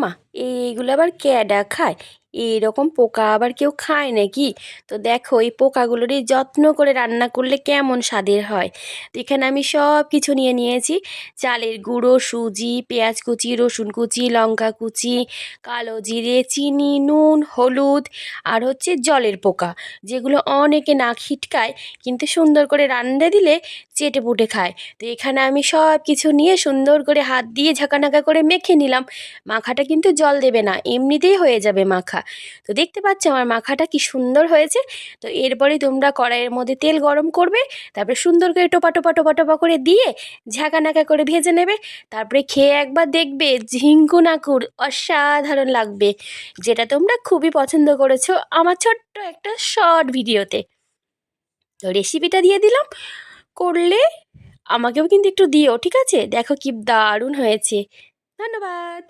মা, এইগুলো আবার ক্যাডা খায়? এইরকম পোকা আবার কেউ খায় নাকি? তো দেখো এই পোকাগুলোরই যত্ন করে রান্না করলে কেমন স্বাদের হয়। তো এখানে আমি সব কিছু নিয়ে নিয়েছি। চালের গুঁড়ো, সুজি, পেঁয়াজ কুচি, রসুন কুচি, লঙ্কা কুচি, কালো জিরে, চিনি, নুন, হলুদ, আর হচ্ছে জলের পোকা, যেগুলো অনেকে নাক ছিটকায় কিন্তু সুন্দর করে রান্না দিলে চেটে পুটে খায়। তো এখানে আমি সব কিছু নিয়ে সুন্দর করে হাত দিয়ে ঝাঁকানাকা করে মেখে নিলাম। মাখাটা কিন্তু জল দেবে না, এমনিতেই হয়ে যাবে মাখা। তো দেখতে পাচ্ছ আমার মাখাটা কি সুন্দর হয়েছে। তো এরপরে তোমরা কড়াইয়ের মধ্যে তেল গরম করবে, তারপরে সুন্দর করে টোপা টোপা টোপা টোপা করে দিয়ে ঝাঁকানাকা করে ভেজে নেবে। তারপরে খেয়ে একবার দেখবে ঝিঙ্কু নাকুর অসাধারণ লাগবে, যেটা তোমরা খুবই পছন্দ করেছো আমার ছোট্ট একটা শর্ট ভিডিওতে। তো রেসিপিটা দিয়ে দিলাম, করলে আমাকেও কিন্তু একটু দিও, ঠিক আছে? দেখো কি দারুণ হয়েছে। ধন্যবাদ।